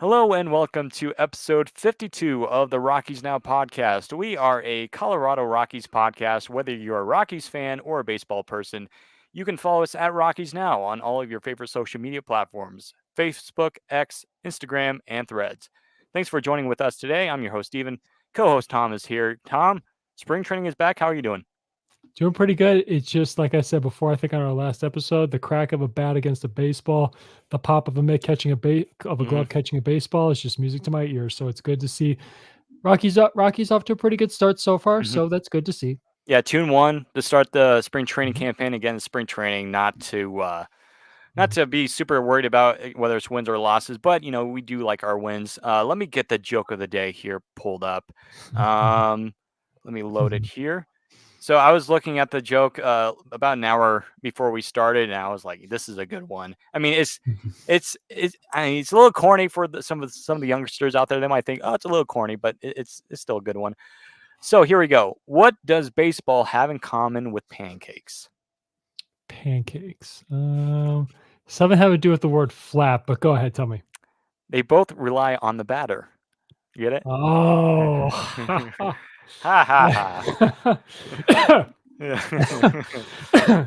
Hello and welcome to episode 52 of the Rockies Now podcast. We are a Colorado Rockies podcast. Whether you're a Rockies fan or a baseball person, you can follow us at Rockies Now on all of your favorite social media platforms: Facebook, X, Instagram, and Threads. Thanks for joining with us today. I'm your host, Steven. Co host Tom is here. Tom, spring training is back. How are you doing? Doing pretty good. It's just like I said before, I think on our last episode, the crack of a bat against a baseball, the pop of a mitt catching a hmm glove catching a baseball is just music to my ears. So it's good to see Rockies off to a pretty good start so far. hmm So that's good to see. Yeah, tune one to start the spring training Mhm. campaign. Again, spring training, not to be super worried about whether it's wins or losses, but we do like our wins. Let me get the joke of the day here pulled up. Um, Let me load it here. So I was looking at the joke about an hour before we started, and I was like, "This is a good one." I mean, it's. I mean, it's a little corny for some of the youngsters out there. They might think, "Oh, it's a little corny," but it's still a good one. So here we go. What does baseball have in common with pancakes? Pancakes. Something have to do with the word flat, but go ahead, tell me. They both rely on the batter. You get it? Oh, Ha ha ha.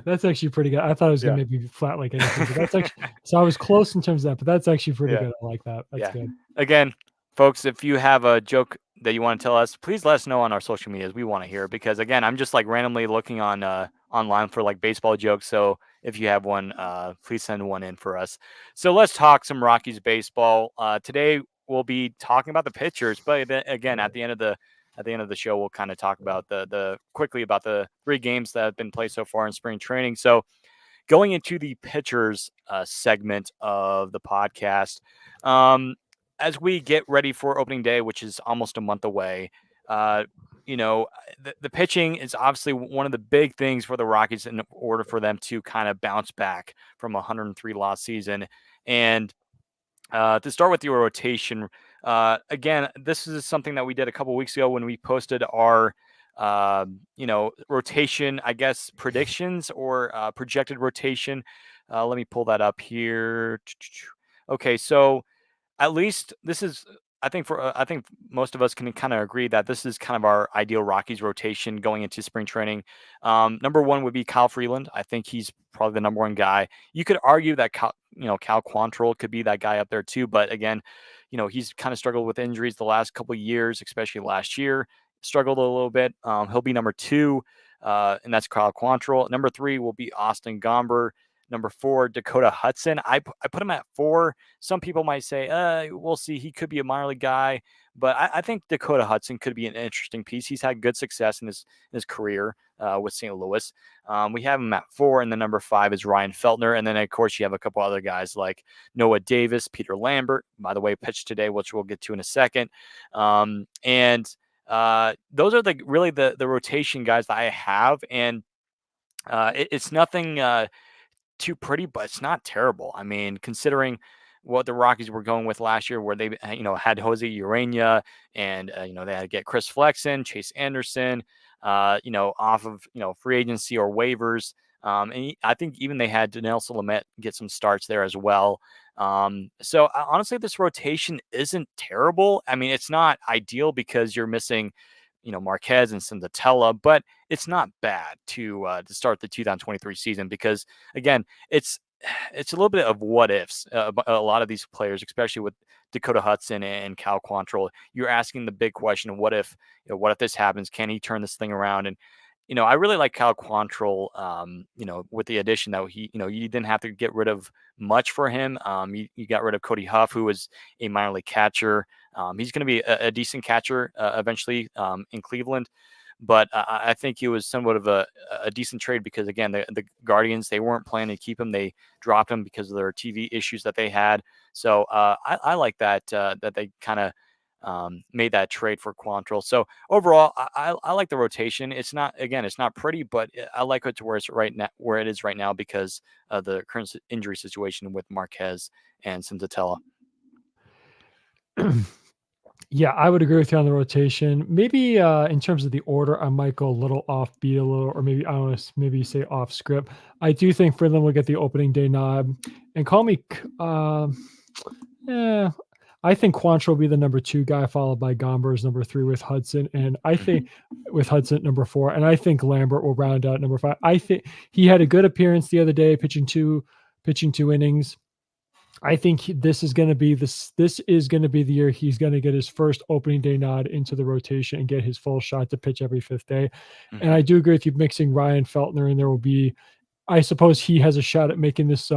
that's actually pretty good. I thought it was gonna Yeah. maybe be flat like anything, but that's actually so I was close in terms of that, but that's actually pretty Yeah. good. I like that. That's Yeah. good. Again, folks, if you have a joke that you want to tell us, please let us know on our social medias. We want to hear it because again, I'm just like randomly looking on online for like baseball jokes. So if you have one, please send one in for us. So let's talk some Rockies baseball. Today we'll be talking about the pitchers, but then again, at the end of the show, we'll kind of talk about the quickly about the three games that have been played so far in spring training. So going into the pitchers segment of the podcast, um, as we get ready for opening day, which is almost a month away, uh, the pitching is obviously one of the big things for the Rockies in order for them to kind of bounce back from a 103 loss season. And to start with your rotation, again, this is something that we did a couple weeks ago when we posted our, rotation, I guess, predictions or projected rotation. Let me pull that up here. Okay, so at least this is I think most of us can kind of agree that this is kind of our ideal Rockies rotation going into spring training. Number one would be Kyle Freeland. I think he's probably the number one guy. You could argue that Cal Quantrill could be that guy up there too, but again, he's kind of struggled with injuries the last couple of years, especially last year. Struggled a little bit. He'll be number two, and that's Kyle Quantrill. Number three will be Austin Gomber. Number four, Dakota Hudson. I put him at four. Some people might say, we'll see. He could be a minor league guy, but I think Dakota Hudson could be an interesting piece. He's had good success in his career with St. Louis. We have him at four, and then number five is Ryan Feltner. And then, of course, you have a couple other guys like Noah Davis, Peter Lambert, by the way, pitched today, which we'll get to in a second. And those are really the rotation guys that I have. And it's nothing too pretty, but it's not terrible. I mean, considering what the Rockies were going with last year, where they had Jose Urena and they had to get Chris Flexen, Chase Anderson, off of free agency or waivers. I think even they had Nelson Lamet get some starts there as well. So honestly, this rotation isn't terrible. I mean, it's not ideal because you're missing Marquez and Senzatella, but it's not bad to start the 2023 season because again, it's a little bit of what ifs. A lot of these players, especially with Dakota Hudson and Cal Quantrill, you're asking the big question: what if this happens? Can he turn this thing around? And I really like Cal Quantrill. With the addition that you didn't have to get rid of much for him. You got rid of Cody Huff, who was a minor league catcher. He's going to be a decent catcher eventually in Cleveland. But I think he was somewhat of a decent trade because, again, the Guardians, they weren't planning to keep him. They dropped him because of their TV issues that they had. So I like that they kind of made that trade for Quantrill. So overall, I like the rotation. It's not pretty, but I like it to where it's right now, where it is right now because of the current injury situation with Marquez and Senzatella. Yeah, I would agree with you on the rotation. Maybe in terms of the order, I might go a little offbeat, a little, or maybe I don't know, maybe say off script. I do think Freeland will get the opening day nod, and call me. Yeah, I think Quantrill will be the number 2 guy, followed by Gomber's number 3 with Hudson, and I Mhm, think with Hudson at number 4, and I think Lambert will round out number 5. I think he had a good appearance the other day, pitching 2 innings. I think this is going to be this is going to be the year he's going to get his first opening day nod into the rotation and get his full shot to pitch every 5th day. And mhm, I do agree with you mixing Ryan Feltner and there will be, I suppose he has a shot at making this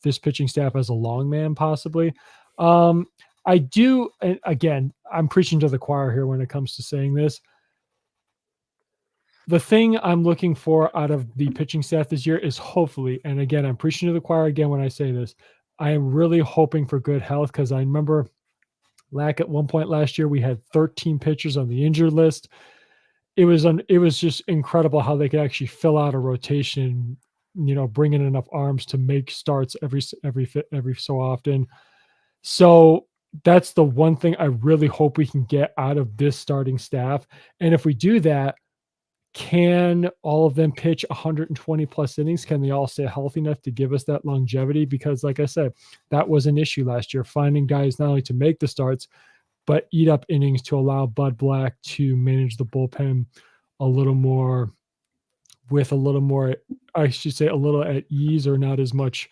this pitching staff as a long man possibly. Um I do, and again, I'm preaching to the choir here when it comes to saying this. The thing I'm looking for out of the pitching staff this year is hopefully, and again, I'm preaching to the choir again when I say this, I am really hoping for good health because I remember at one point last year we had 13 pitchers on the injured list. It was just incredible how they could actually fill out a rotation, bring in enough arms to make starts every so often. So that's the one thing I really hope we can get out of this starting staff. And if we do that, can all of them pitch 120 plus innings? Can they all stay healthy enough to give us that longevity? Because, like I said, that was an issue last year, finding guys not only to make the starts, but eat up innings to allow Bud Black to manage the bullpen a little more with a little more, I should say, a little at ease or not as much,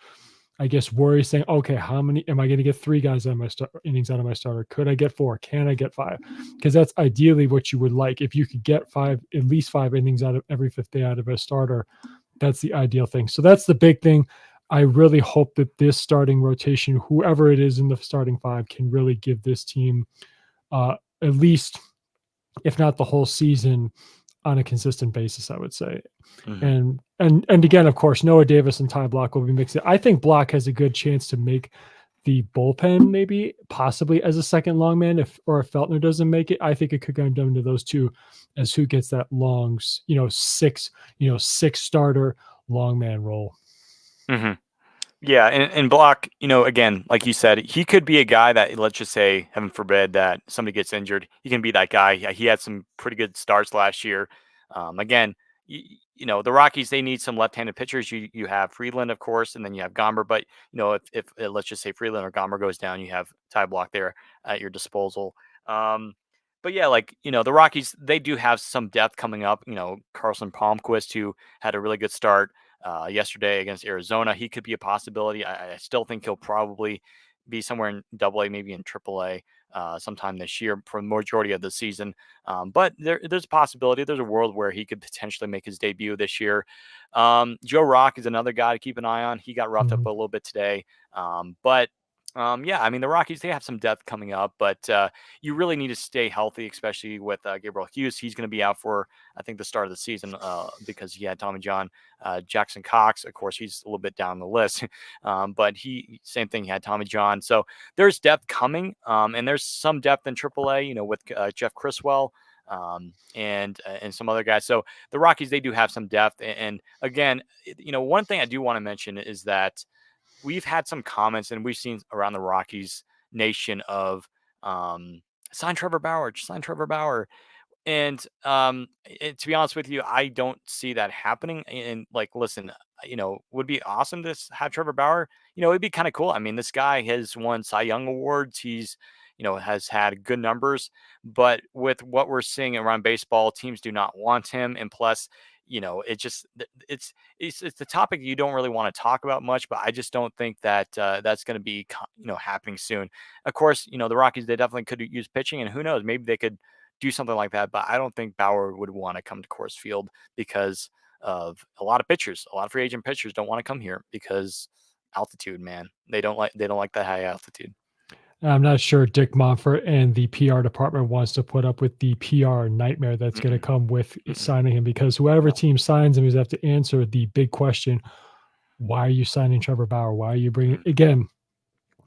I guess, worry saying, okay, how many am I going to get 3 guys out of my innings out of my starter? Could I get 4? Can I get 5? Because that's ideally what you would like. If you could get 5, at least 5 innings out of every 5th day out of a starter, that's the ideal thing. So that's the big thing. I really hope that this starting rotation, whoever it is in the starting 5, can really give this team at least, if not the whole season, on a consistent basis, I would say. mhm. And again, of course, Noah Davis and Ty Block will be mixing. I think Block has a good chance to make the bullpen, maybe possibly as a second long man, if Feltner doesn't make it. I think it could come down to those two as who gets that long, 6 starter long man role. Mhm. Yeah, and Block, again, like you said, he could be a guy that, let's just say, heaven forbid, that somebody gets injured. He can be that guy. Yeah, he had some pretty good starts last year. Again, the Rockies, they need some left-handed pitchers. You have Freeland, of course, and then you have Gomber. But if let's just say Freeland or Gomber goes down, you have Ty Block there at your disposal. Um, but yeah, like the Rockies, they do have some depth coming up. Carlson Palmquist, who had a really good start yesterday against Arizona. He could be a possibility. I still think he'll probably be somewhere in Double A, maybe in Triple A sometime this year for the majority of the season. But there's a possibility. There's a world where he could potentially make his debut this year. Joe Rock is another guy to keep an eye on. He got roughed up Mhm. a little bit today. But yeah, I mean, the Rockies, they have some depth coming up, but you really need to stay healthy, especially with Gabriel Hughes. He's going to be out for, I think, the start of the season because he had Tommy John. Jackson Cox, of course, he's a little bit down the list, but same thing. He had Tommy John, so there's depth coming, and there's some depth in AAA, with Jeff Criswell. And some other guys. So the Rockies, they do have some depth. And again, one thing I do want to mention is that we've had some comments and we've seen around the Rockies nation of sign Trevor Bauer, just sign Trevor Bauer. And to be honest with you, I don't see that happening. And like, listen, would be awesome to have Trevor Bauer. It'd be kind of cool. I mean, this guy has won Cy Young awards. He's, has had good numbers. But with what we're seeing around baseball, teams do not want him. And plus, it just it's the topic you don't really want to talk about much. But I just don't think that that's going to be happening soon. Of course, the Rockies, they definitely could use pitching, and who knows, maybe they could do something like that. But I don't think Bauer would want to come to Coors Field because of a lot of pitchers. A lot of free agent pitchers don't want to come here because altitude, man. They don't like that high altitude. I'm not sure Dick Monfort and the PR department wants to put up with the PR nightmare that's going to Mm-mm, come with mm-mm, signing him because whoever no. team signs him is have to answer the big question: why are you signing Trevor Bauer? Why are you bringing Mm, again?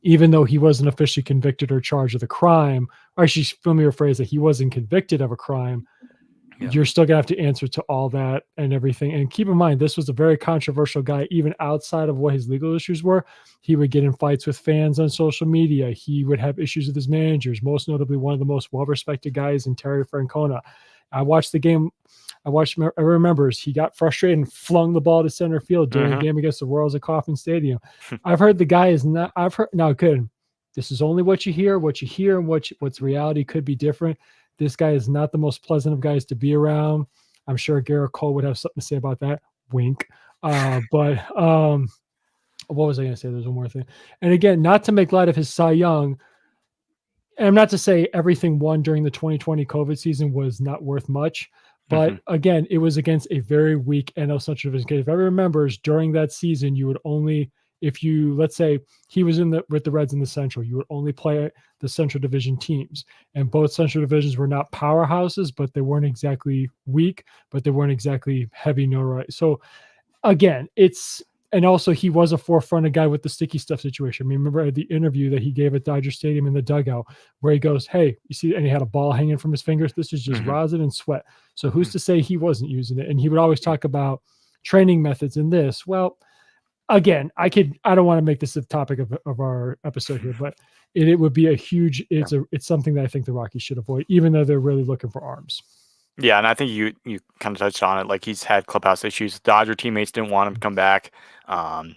Even though he wasn't officially convicted or charged with a crime, or actually, let me rephrase that he wasn't convicted of a crime, yeah. you're still gonna have to answer to all that and everything. And keep in mind, this was a very controversial guy, even outside of what his legal issues were. He would get in fights with fans on social media. He would have issues with his managers, most notably one of the most well-respected guys in Terry Francona. I watched the game. I remembers he got frustrated and flung the ball to center field during a Hmm. game against the Royals at Kauffman Stadium. I've heard the guy is not. I've heard now. Good. this is only what you hear. What you hear and what's reality could be different. This guy is not the most pleasant of guys to be around. I'm sure Garrett Cole would have something to say about that. Wink. But what was I going to say? There's one more thing. And again, not to make light of his Cy Young, and not to say everything won during the 2020 COVID season was not worth much, Hmm. but again, it was against a very weak NL Central Division. If everyone remembers, during that season, you would only, if you, let's say he was in the with the Reds in the Central, you would only play the Central Division teams, and both Central Divisions were not powerhouses, but they weren't exactly weak, but they weren't exactly heavy no right. So again, it's, and also he was a forefront guy with the sticky stuff situation. I mean, remember the interview that he gave at Dodger Stadium in the dugout where he goes, "Hey, you see," and he had a ball hanging from his fingers. This is just Hmm. rosin and sweat. So who's to say he wasn't using it? And he would always talk about training methods in this. Well, again, I don't want to make this the topic of our episode here, but it would be a huge, Yeah. it's something that I think the Rockies should avoid, even though they're really looking for arms. Yeah, and I think you kind of touched on it. Like he's had clubhouse issues. Dodger teammates didn't want him to come back. Um,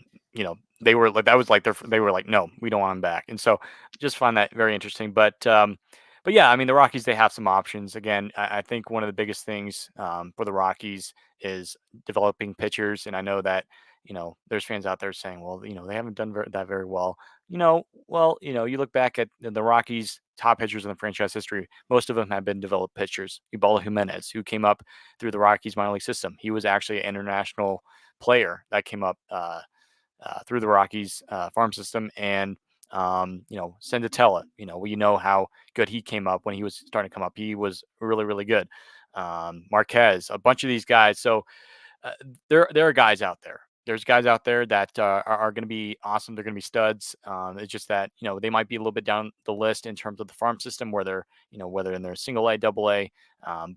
they were like that was like they were like, no, we don't want him back. And so just find that very interesting. But yeah, I mean the Rockies they have some options. Again, I think one of the biggest things for the Rockies is developing pitchers. And I know that there's fans out there saying, well, they haven't done that very well. You look back at the Rockies' top pitchers in the franchise history. Most of them have been developed pitchers. Ubaldo Jimenez, who came up through the Rockies minor league system, he was actually an international player that came up through the Rockies farm system. And Senditella, we know how good he came up when he was starting to come up. He was really, really good. Marquez, a bunch of these guys. So uh, there are guys out there. There's guys out there that are going to be awesome. They're going to be studs. It's just that they might be a little bit down the list in terms of the farm system, where they're whether in their single A, double A,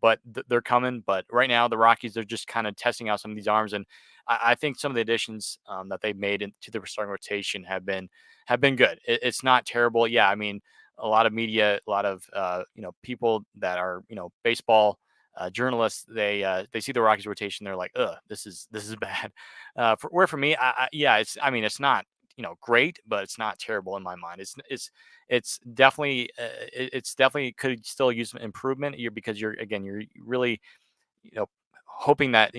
but they're coming. But right now, the Rockies they're just kind of testing out some of these arms, and I think some of the additions that they've made into the starting rotation have been good. It's not terrible. Yeah, I mean, a lot of media, a lot of people that are baseball journalists they see the Rockies rotation, they're like, ugh, this is bad. For me, yeah, it's not great, but it's not terrible in my mind. It's definitely it's definitely could still use some improvement because you're really you know hoping that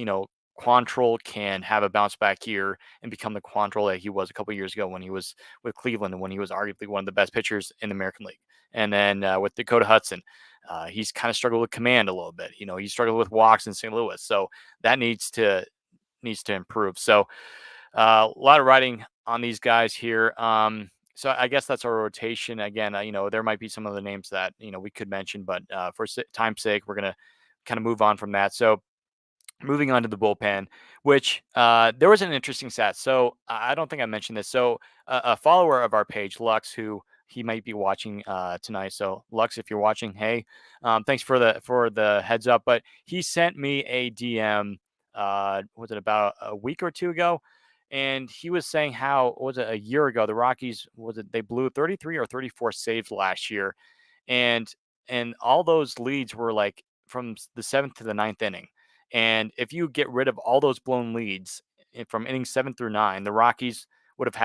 Quantrill can have a bounce back year and become the Quantrill that he was a couple years ago when he was with Cleveland and when he was arguably one of the best pitchers in the American League. And then with Dakota Hudson, he's kind of struggled with command a little bit. He struggled with walks in St. Louis, so that needs to improve. So a lot of writing on these guys here. So I guess that's our rotation. Again, there might be some other names that we could mention, but for time's sake, we're gonna kind of move on from that. So moving on to the bullpen, which there was an interesting stat. So I don't think I mentioned this. So a follower of our page, Lux, who he might be watching tonight. So Lux, if you're watching, hey, thanks for the heads up. But he sent me a DM. Was it about a week or two ago? And he was saying how was it a year ago? The Rockies they blew 33 or 34 saves last year, and all those leads were like from the seventh to the ninth inning. And if you get rid of all those blown leads from inning 7 through 9, the Rockies would have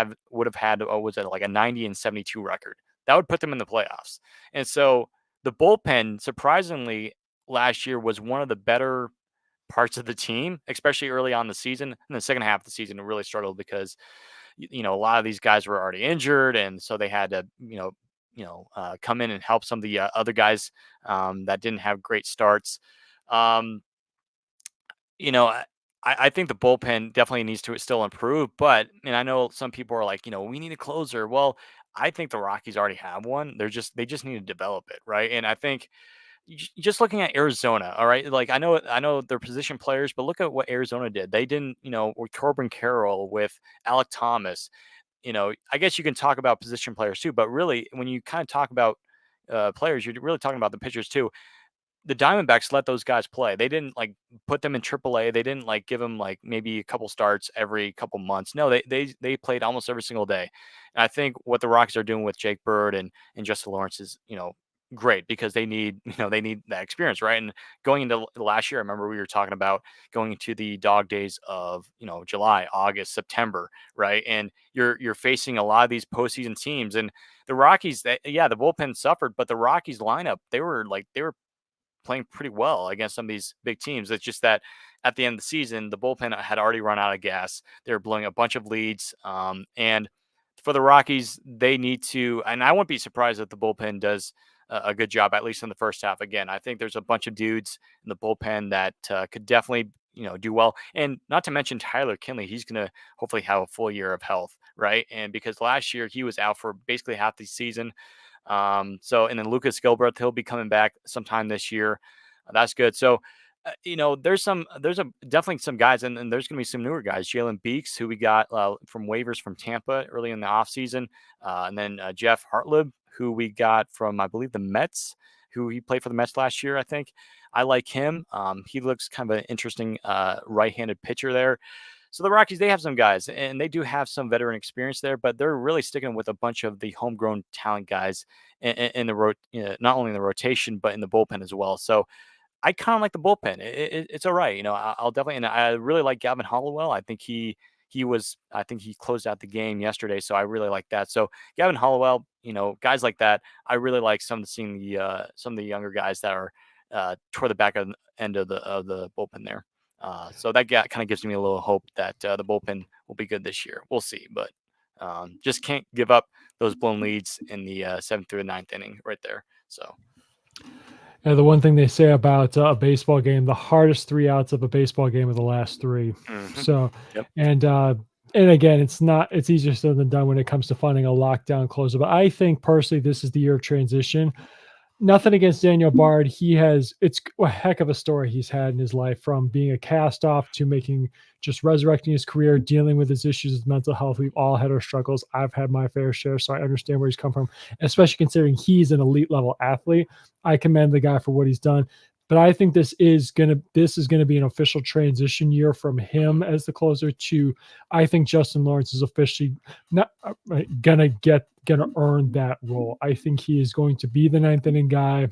had was it like a 90-72 record? That would put them in the playoffs. And so the bullpen, surprisingly, last year was one of the better parts of the team, especially early on in the season. In the second half of the season, it really struggled because a lot of these guys were already injured, and so they had to come in and help some of the other guys that didn't have great starts. Um, you know, I, I think the bullpen definitely needs to still improve, but and I know some people are like, we need a closer. Well, I think the Rockies already have one. They just need to develop it, right? And I think just looking at Arizona, all right, like I know they're position players, but look at what Arizona did. They didn't, with Corbin Carroll, with Alec Thomas. I guess you can talk about position players too, but really, when you kind of talk about players, you're really talking about the pitchers too. The Diamondbacks let those guys play. They didn't like put them in AAA. They didn't like give them like maybe a couple starts every couple months. No, they played almost every single day. And I think what the Rockies are doing with Jake Bird and Justin Lawrence is great because they need, they need that experience, right? And going into last year, I remember we were talking about going into the dog days of, July, August, September, right? And you're facing a lot of these postseason teams, and the Rockies, yeah, the bullpen suffered, but the Rockies lineup, they were playing pretty well against some of these big teams. It's just that at the end of the season, the bullpen had already run out of gas. They were blowing a bunch of leads. And for the Rockies, they need to, and I wouldn't be surprised if the bullpen does a good job, at least in the first half. Again, I think there's a bunch of dudes in the bullpen that could definitely, do well. And not to mention Tyler Kinley, he's going to hopefully have a full year of health, right? And because last year he was out for basically half the season. And then Lucas Gilbert, he'll be coming back sometime this year. That's good. So, there's definitely some guys, and there's going to be some newer guys. Jalen Beeks, who we got from waivers from Tampa early in the offseason. And then Jeff Hartlib, who we got from, I believe, the Mets, who he played for the Mets last year, I think. I like him. He looks kind of an interesting right-handed pitcher there. So the Rockies, they have some guys, and they do have some veteran experience there, but they're really sticking with a bunch of the homegrown talent guys in not only in the rotation, but in the bullpen as well. So I kind of like the bullpen. It's all right. I'll definitely, and I really like Gavin Hollowell. I think I think he closed out the game yesterday, so I really like that. So Gavin Hollowell, guys like that, I really like seeing some of the younger guys that are toward the back end of the bullpen there. So that kind of gives me a little hope that the bullpen will be good this year. We'll see, but just can't give up those blown leads in the seventh through the ninth inning right there. So. And the one thing they say about a baseball game, the hardest 3 outs of a baseball game are the last three. Mm-hmm. So, yep. and again, it's easier said than done when it comes to finding a lockdown closer. But I think personally, this is the year of transition. Nothing against Daniel Bard. It's a heck of a story he's had in his life, from being a cast off to just resurrecting his career, dealing with his issues with mental health. We've all had our struggles. I've had my fair share, so I understand where he's come from, especially considering he's an elite level athlete. I commend the guy for what he's done. But I think this is gonna be an official transition year from him as the closer to. I think Justin Lawrence is officially not gonna earn that role. I think he is going to be the ninth inning guy,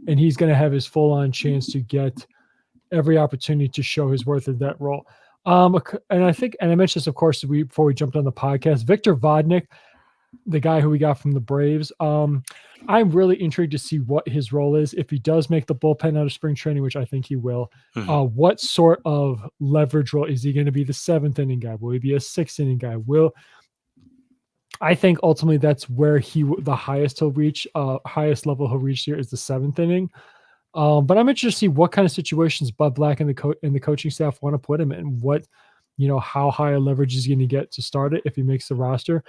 and he's going to have his full on chance to get every opportunity to show his worth in that role. And I mentioned this, of course, before we jumped on the podcast. Victor Vodnik, the guy who we got from the Braves. I'm really intrigued to see what his role is if he does make the bullpen out of spring training, which I think he will. Mm-hmm. What sort of leverage role is he going to be? The seventh inning guy? Will he be a sixth inning guy? I think ultimately that's where the highest level he'll reach here is the seventh inning. But I'm interested to see what kind of situations Bud Black and the coaching staff want to put him in. How high a leverage is he going to get to start it if he makes the roster.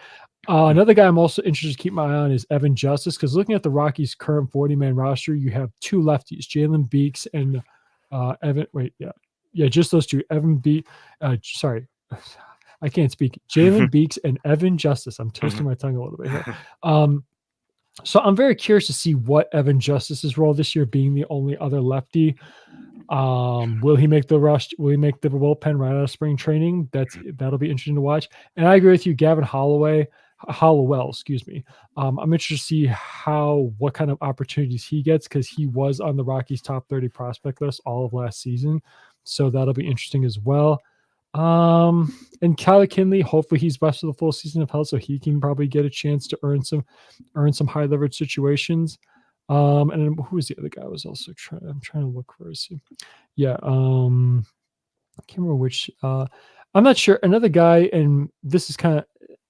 Another guy I'm also interested to keep my eye on is Evan Justice, because looking at the Rockies' current 40-man roster, you have two lefties, Jalen Beeks and Evan. Just those two. Sorry. I can't speak. Jalen Beeks and Evan Justice. I'm twisting my tongue a little bit here. So I'm very curious to see what Evan Justice's role this year, being the only other lefty. Will he make the rush? Will he make the bullpen right out of spring training? That'll be interesting to watch. And I agree with you, Gavin Hollowell, excuse me. I'm interested to see what kind of opportunities he gets, because he was on the Rockies' top 30 prospect list all of last season. So that'll be interesting as well. And Tyler Kinley, hopefully he's best for the full season of health, so he can probably get a chance to earn some high leverage situations. And then who was the other guy? I was also I'm trying to look for his. Yeah. I can't remember which. I'm not sure. Another guy, and this is kind of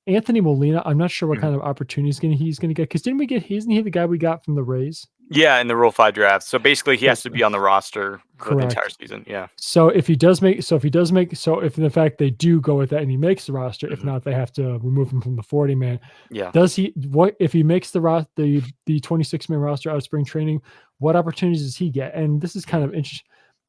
Anthony Molina. I'm not sure what kind of opportunities he's gonna get, because isn't he the guy we got from the Rays? Yeah, in the Rule 5 draft. So basically, he has to be on the roster for the entire season. Yeah. So if in fact they do go with that and he makes the roster, if not, they have to remove him from the 40-man. Yeah. If he makes the 26-man roster out of spring training, what opportunities does he get? And this is kind of interesting.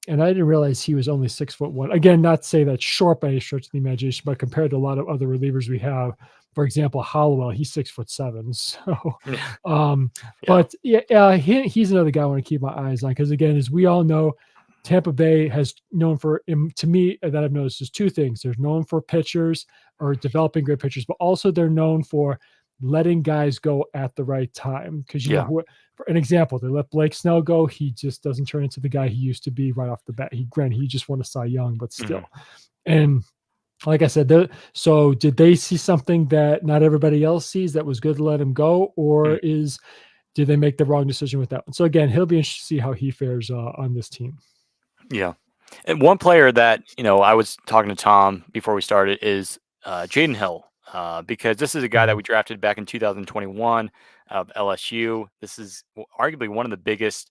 And I didn't realize he was only 6'1". Again, not to say that's short by any stretch of the imagination, but compared to a lot of other relievers we have, for example, Hollowell, he's 6'7". So, but he's another guy I want to keep my eyes on, because again, as we all know, Tampa Bay has known for, to me, that I've noticed is two things. They're known for pitchers, or developing great pitchers, but also they're known for letting guys go at the right time. Because you know Yeah. who, for an example, they let Blake Snell go. He just doesn't turn into the guy he used to be right off the bat. He just won a Cy Young, but still. Mhm. And like I said, so did they see something that not everybody else sees that was good to let him go, or Mm. did they make the wrong decision with that one? So again, he'll be interested to see how he fares on this team. Yeah. And one player that, I was talking to Tom before we started is Jaden Hill, because this is a guy that Mhm. we drafted back in 2021 of LSU. This is arguably one of the biggest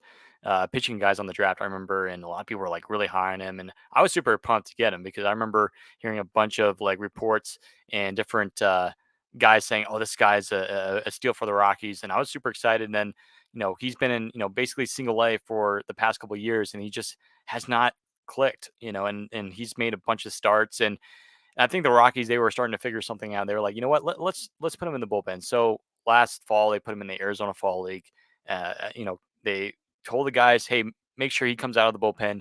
pitching guys on the draft, I remember, and a lot of people were like really high on him. And I was super pumped to get him because I remember hearing a bunch of like reports and different guys saying, "Oh, this guy's a steal for the Rockies," and I was super excited. And then, he's been in, basically single A for the past couple of years, and he just has not clicked, and he's made a bunch of starts. And I think the Rockies, they were starting to figure something out. They were like, you know what, let's put him in the bullpen. So last fall they put him in the Arizona Fall League. They told the guys, hey, make sure he comes out of the bullpen.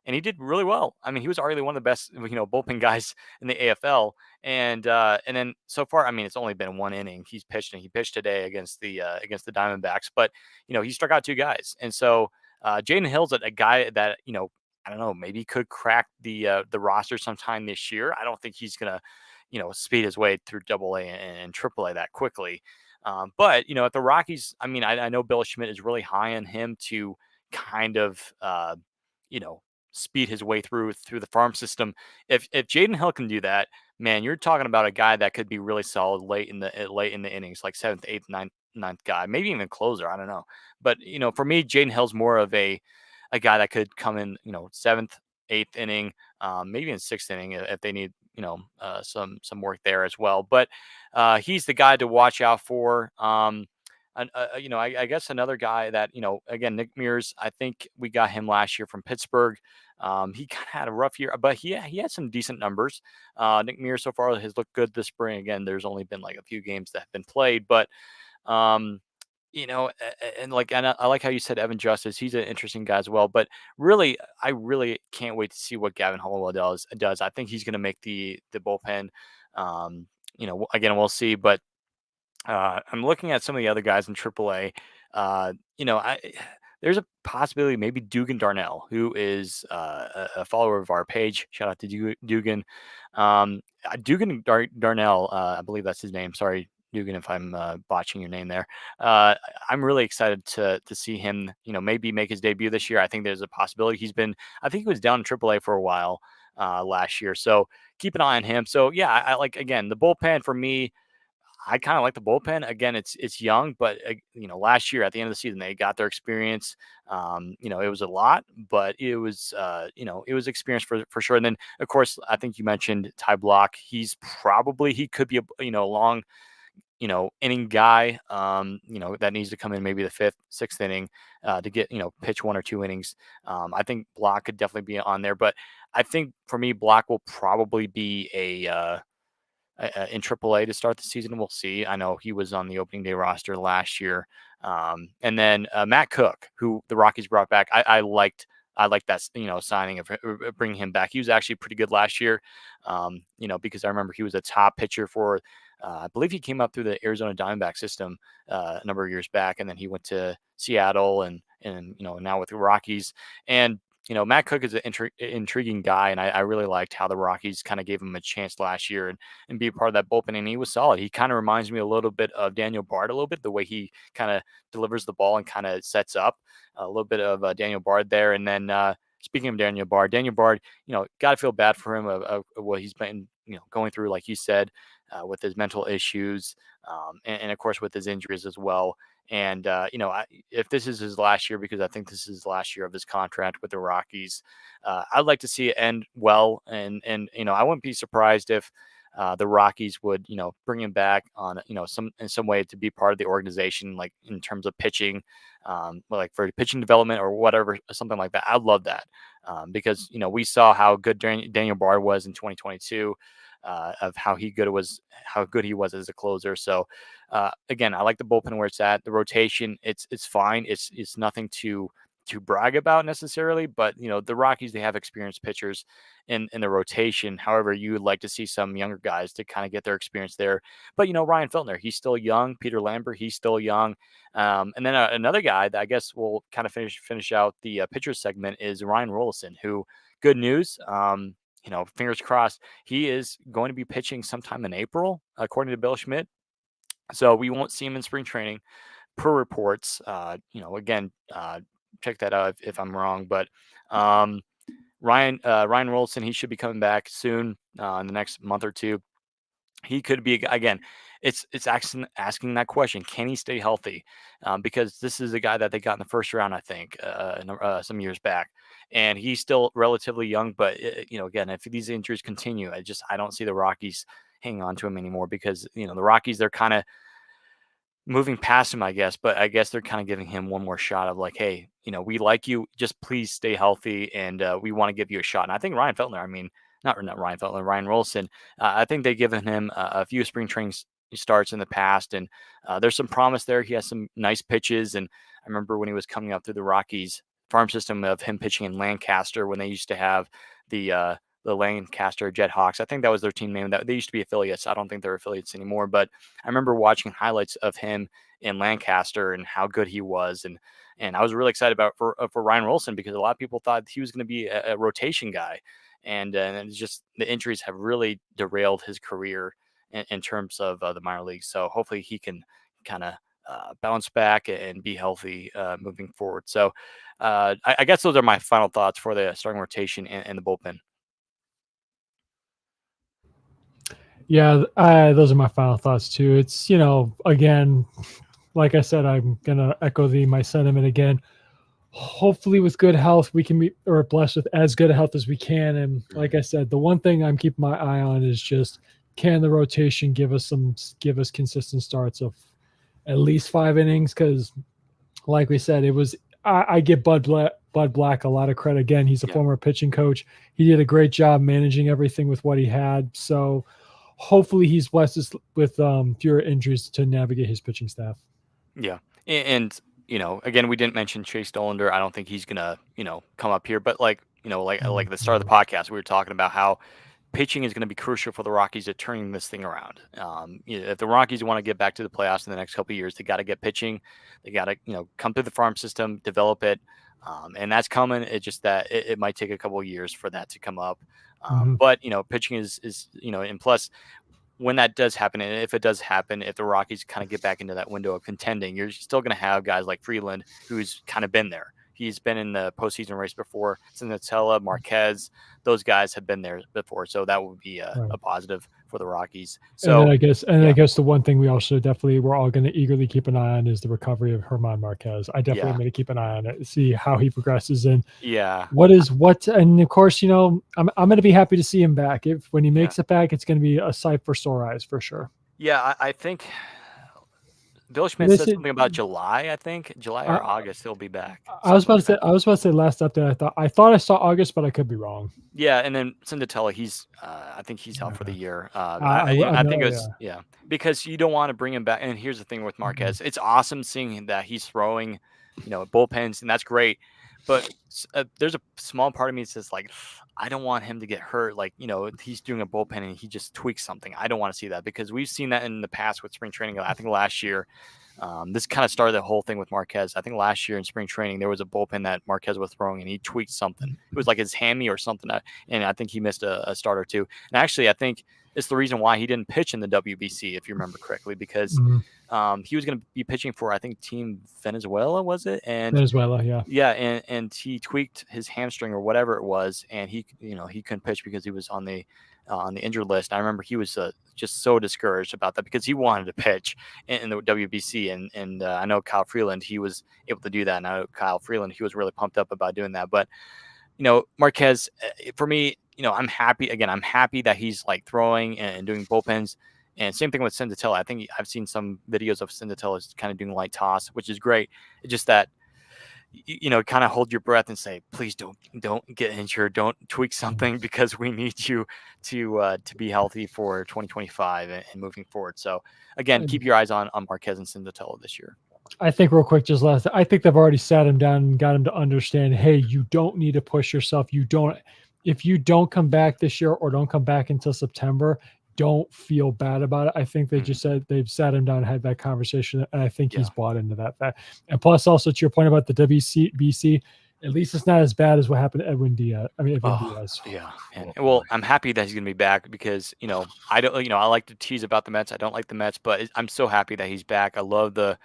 And he did really well. I mean, he was already one of the best, bullpen guys in the AFL. And then so far, I mean, it's only been one inning he's pitched, and he pitched today against the Diamondbacks. But he struck out two guys, and so Jaden Hill's a guy that I don't know, maybe could crack the roster sometime this year. I don't think he's gonna, speed his way through Double A and Triple A that quickly. But at the Rockies, I mean, I know Bill Schmidt is really high on him to kind of, you know, speed his way through the farm system. If Jaden Hill can do that, man, you're talking about a guy that could be really solid late in the innings, like seventh, eighth, ninth guy, maybe even closer. I don't know, but for me, Jaden Hill's more of a guy that could come in, seventh, eighth inning, maybe in sixth inning if they need, some work there as well. But he's the guy to watch out for. I guess another guy that again, Nick Mears. I think we got him last year from Pittsburgh. He kind of had a rough year, but he had some decent numbers. Nick Mears so far has looked good this spring. Again, there's only been like a few games that have been played, but um, and I like how you said Evan Justice. He's an interesting guy as well. But really, I really can't wait to see what Gavin Hollowell does. I think he's going to make the bullpen. Um, again, we'll see. But I'm looking at some of the other guys in AAA. I there's a possibility maybe Dugan Darnell, who is a follower of our page. Shout out to Dugan. Darnell, I believe that's his name. Sorry, Dugan, if I'm botching your name there. Uh, I'm really excited to see him. Maybe make his debut this year. I think there's a possibility. I think he was down in AAA for a while last year. So keep an eye on him. So yeah, I like, again, the bullpen for me. I kind of like the bullpen. Again, it's young, but last year at the end of the season they got their experience. It was a lot, but it was it was experience for sure. And then of course I think you mentioned Ty Block. He could be a long inning guy. That needs to come in maybe the fifth, sixth inning to get pitch one or two innings. I think Block could definitely be on there, but I think for me Block will probably be in AAA to start the season. We'll see. I know he was on the opening day roster last year. And then Matt Cook, who the Rockies brought back, I liked that signing of bringing him back. He was actually pretty good last year, because I remember he was a top pitcher for. I believe he came up through the Arizona Diamondback system a number of years back, and then he went to Seattle and now with the Rockies. And Matt Cook is an intriguing guy, and I really liked how the Rockies kind of gave him a chance last year and be a part of that bullpen. And he was solid. He kind of reminds me a little bit of Daniel Bard, a little bit the way he kind of delivers the ball and kind of sets up a little bit of Daniel Bard there. And then speaking of Daniel Bard, got to feel bad for him of what he's been going through, like you said, with his mental issues, and of course with his injuries as well. And if this is his last year, because I think this is the last year of his contract with the Rockies, I'd like to see it end well. And I wouldn't be surprised if the Rockies would bring him back on in some way to be part of the organization, like in terms of pitching, like for pitching development or whatever, something like that. I'd love that because we saw how good Daniel Bard was in 2022. Of how good he was as a closer. So again, I like the bullpen where it's at. The rotation, it's fine. It's nothing to brag about necessarily, but the Rockies, they have experienced pitchers in the rotation. However, you would like to see some younger guys to kind of get their experience there. But Ryan Feltner, he's still young. Peter Lambert, he's still young. And then another guy that I guess will kind of finish out the pitcher segment is Ryan Rolison, who, good news. Fingers crossed, he is going to be pitching sometime in April, according to Bill Schmidt. So we won't see him in spring training per reports. Again, check that out if I'm wrong. But um, Ryan Rolson, he should be coming back soon in the next month or two. He could be again. It's asking that question: can he stay healthy? Because this is a guy that they got in the first round, I think, some years back, and he's still relatively young. But again, if these injuries continue, I don't see the Rockies hanging on to him anymore because the Rockies, they're kind of moving past him, I guess, but I guess they're kind of giving him one more shot of like, hey, we like you, just please stay healthy, and we want to give you a shot. And I think Ryan Feltner, I mean, not Ryan Feltner, Ryan Rolson, I think they've given him a few spring training starts in the past, and there's some promise there. He has some nice pitches, and I remember when he was coming up through the Rockies farm system of him pitching in Lancaster when they used to have the Lancaster Jethawks. I think that was their team name. That they used to be affiliates. I don't think they're affiliates anymore. But I remember watching highlights of him in Lancaster and how good he was, and I was really excited about for Ryan Rolson because a lot of people thought he was going to be a rotation guy, and it's just the injuries have really derailed his career in terms of the minor leagues. So hopefully he can kind of bounce back and be healthy moving forward. So I guess those are my final thoughts for the starting rotation and the bullpen. Yeah, those are my final thoughts too. It's again, like I said, I'm gonna echo my sentiment again. Hopefully, with good health, we can be or blessed with as good a health as we can. And like I said, the one thing I'm keeping my eye on is just can the rotation give us consistent starts of at least 5 innings? Because like we said, it was I give Bud Black a lot of credit. Again, he's a Yeah. former pitching coach. He did a great job managing everything with what he had. So hopefully he's blessed with fewer injuries to navigate his pitching staff. Yeah. And again, we didn't mention Chase Dollander. I don't think he's gonna, come up here. But like at the start of the podcast, we were talking about how pitching is going to be crucial for the Rockies at turning this thing around. If the Rockies want to get back to the playoffs in the next couple of years, they got to get pitching. They got to, come through the farm system, develop it, and that's coming. It's just that it might take a couple of years for that to come up. But pitching is and plus when that does happen, and if it does happen, if the Rockies kind of get back into that window of contending, you're still going to have guys like Freeland, who's kind of been there. He's been in the postseason race before. Senzatella, Marquez, those guys have been there before, so that would be a positive for the Rockies. And then So, I guess the one thing we're all going to eagerly keep an eye on is the recovery of German Marquez. I definitely am going to keep an eye on it, see how he progresses, and and of course, I'm going to be happy to see him back. If when he makes it back, it's going to be a sight for sore eyes for sure. Yeah, I think Bill Schmidt said something about July. I think July or August he'll be back. I was about to say last update. I thought I saw August, but I could be wrong. Yeah, and then Senzatella, I think he's out for the year. I think it was because you don't want to bring him back. And here's the thing with Marquez: it's awesome seeing that he's throwing, bullpens, and that's great. But there's a small part of me that says like, I don't want him to get hurt. Like he's doing a bullpen and he just tweaks something. I don't want to see that because we've seen that in the past with spring training. I think last year. This kind of started the whole thing with Marquez. I think last year in spring training, there was a bullpen that Marquez was throwing and he tweaked something. It was like his hammy or something. And I think he missed a start or two. And actually, I think it's the reason why he didn't pitch in the WBC, if you remember correctly, because he was going to be pitching for, I think, Team Venezuela, was it? And Venezuela, yeah. Yeah, and he tweaked his hamstring or whatever it was, and he couldn't pitch because he was on the injured list. I remember he was just so discouraged about that because he wanted to pitch in the WBC, and I know Kyle Freeland, he was able to do that. And I know Kyle Freeland, he was really pumped up about doing that. But Marquez, for me, I'm happy. Again, I'm happy that he's like throwing and doing bullpens. And same thing with Senzatella. I think I've seen some videos of Senzatella kind of doing light toss, which is great. It's just that kind of hold your breath and say, please don't get injured, don't tweak something because we need you to be healthy for 2025 and moving forward. So again, keep your eyes on Marquez and Senzatella this year. I think real quick, just last, I think they've already sat him down and got him to understand, hey, you don't need to push yourself. You don't, if you don't come back this year or don't come back until September, don't feel bad about it. I think they Mhm. just said they've sat him down and had that conversation, and I think Yeah. he's bought into that fact. And plus, also to your point about the WCBC, at least it's not as bad as what happened to Edwin Diaz. I mean, Edwin Oh, Diaz. yeah, and Oh boy. well, I'm happy that he's gonna be back because, I don't I like to tease about the Mets. I don't like the Mets, but I'm so happy that he's back. I love the